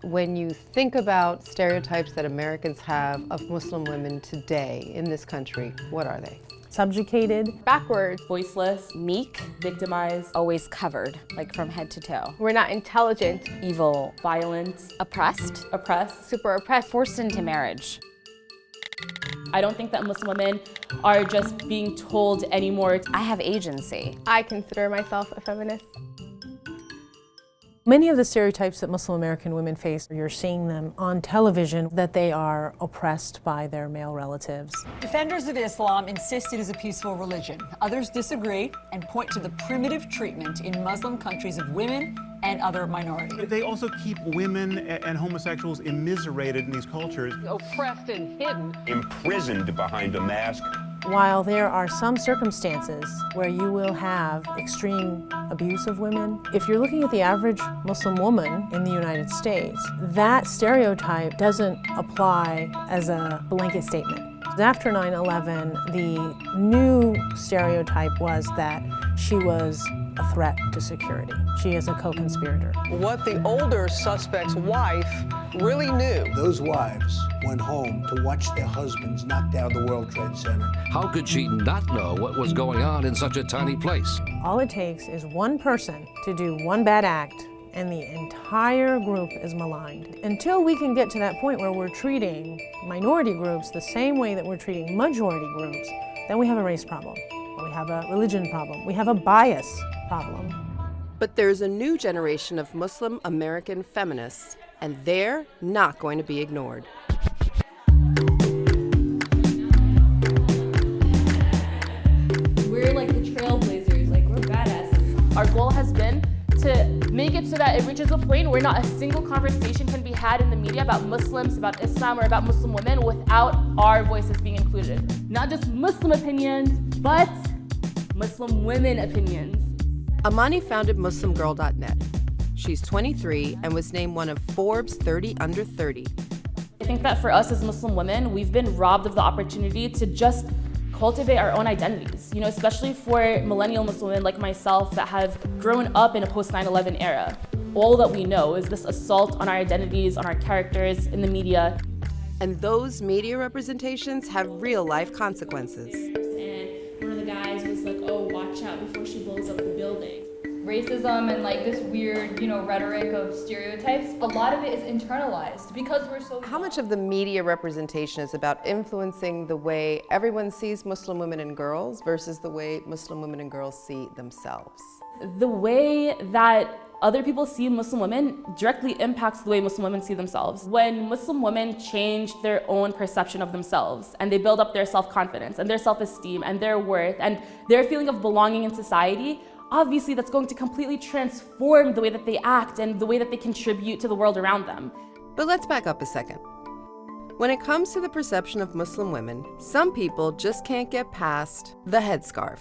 When you think about stereotypes that Americans have of Muslim women today in this country, what are they? Subjugated, backwards, voiceless, meek, victimized, always covered, like from head to toe. we're not intelligent, Evil, violent, oppressed, super oppressed, forced into marriage. I don't think that Muslim women are just being told anymore. I have agency. I consider myself a feminist. Many of the stereotypes that Muslim American women face, you're seeing them on television, that they are oppressed by their male relatives. Defenders of Islam insist it is a peaceful religion. Others disagree and point to the primitive treatment in Muslim countries of women and other minorities. They also keep women and homosexuals immiserated in these cultures. Oppressed and hidden. Imprisoned behind a mask. While there are some circumstances where you will have extreme abuse of women, if you're looking at the average Muslim woman in the United States, that stereotype doesn't apply as a blanket statement. After 9/11, the new stereotype was that she was a threat to security. She is a co-conspirator. What the older suspect's wife really knew. Those wives went home to watch their husbands knock down the World Trade Center. How could she not know what was going on in such a tiny place? All it takes is one person to do one bad act and the entire group is maligned. Until we can get to that point where we're treating minority groups the same way that we're treating majority groups, then we have a race problem. We have a religion problem. We have a bias problem. But there's a new generation of Muslim American feminists, and they're not going to be ignored. We're like the trailblazers, like we're badasses. Our goal has been to make it so that it reaches a point where not a single conversation can be had in the media about Muslims, about Islam, or about Muslim women without our voices being included. Not just Muslim opinions, but Muslim women opinions. Amani founded MuslimGirl.net. She's 23 and was named one of Forbes 30 Under 30. I think that for us as Muslim women, we've been robbed of the opportunity to just cultivate our own identities, especially for millennial Muslim women like myself that have grown up in a post 9/11 era. All that we know is this assault on our identities, on our characters in the media. And those media representations have real life consequences. And one of the guys was like, oh, watch out before she blows up the building. Racism and like this weird, rhetoric of stereotypes, a lot of it is internalized because we're so How much of the media representation is about influencing the way everyone sees Muslim women and girls versus the way Muslim women and girls see themselves? The way that other people see Muslim women directly impacts the way Muslim women see themselves. When Muslim women change their own perception of themselves and they build up their self-confidence and their self-esteem and their worth and their feeling of belonging in society, obviously that's going to completely transform the way that they act and the way that they contribute to the world around them. But let's back up a second. When it comes to the perception of Muslim women, some people just can't get past the headscarf.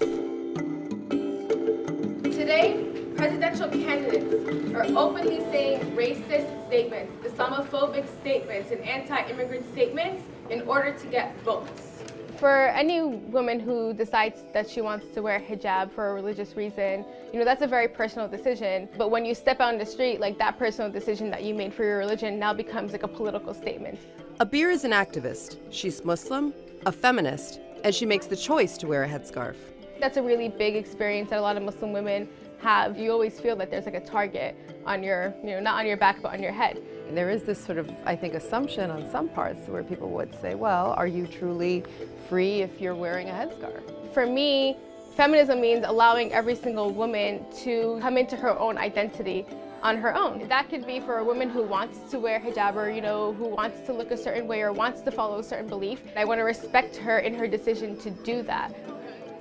Today, presidential candidates are openly saying racist statements, Islamophobic statements, and anti-immigrant statements in order to get votes. For any woman who decides that she wants to wear hijab for a religious reason, that's a very personal decision. But when you step out on the street, like that personal decision that you made for your religion now becomes like a political statement. Abir is an activist. She's Muslim, a feminist, and she makes the choice to wear a headscarf. That's a really big experience that a lot of Muslim women have. You always feel that there's like a target on your, not on your back, but on your head. And there is this sort of, I think, assumption on some parts where people would say, well, are you truly free if you're wearing a headscarf? For me, feminism means allowing every single woman to come into her own identity on her own. That could be for a woman who wants to wear hijab or, who wants to look a certain way or wants to follow a certain belief. I want to respect her in her decision to do that.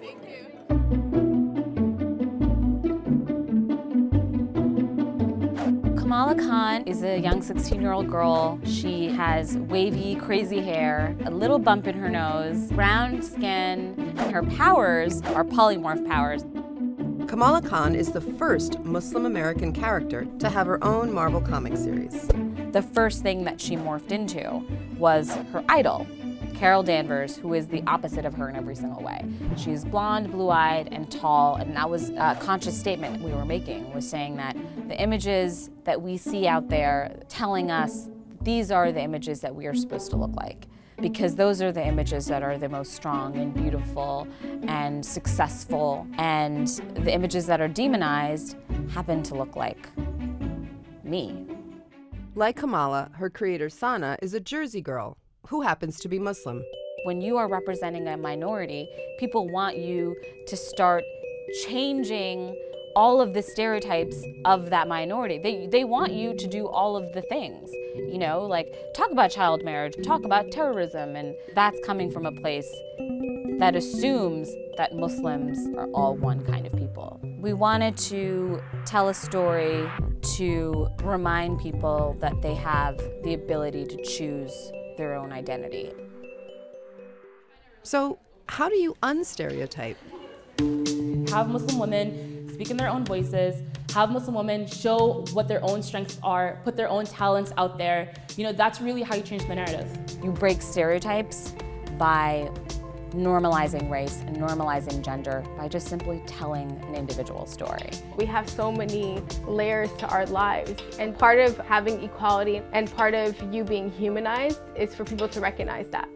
Thank you. Kamala Khan is a young 16-year-old girl. She has wavy, crazy hair, a little bump in her nose, round skin, and her powers are polymorph powers. Kamala Khan is the first Muslim American character to have her own Marvel comic series. The first thing that she morphed into was her idol, Carol Danvers, who is the opposite of her in every single way. She's blonde, blue-eyed, and tall, and that was a conscious statement we were making, was saying that The images that we see out there telling us these are the images that we are supposed to look like, because those are the images that are the most strong and beautiful and successful, and the images that are demonized happen to look like me. Like Kamala, her creator Sana is a Jersey girl who happens to be Muslim. When you are representing a minority, people want you to start changing all of the stereotypes of that minority. They want you to do all of the things, you know, like talk about child marriage, talk about terrorism, and that's coming from a place that assumes that Muslims are all one kind of people. We wanted to tell a story to remind people that they have the ability to choose their own identity. So, how do you unstereotype? Have Muslim women speak in their own voices, have Muslim women show what their own strengths are, put their own talents out there. You know, that's really how you change the narrative. You break stereotypes by normalizing race and normalizing gender by just simply telling an individual story. We have so many layers to our lives, and part of having equality and part of you being humanized is for people to recognize that.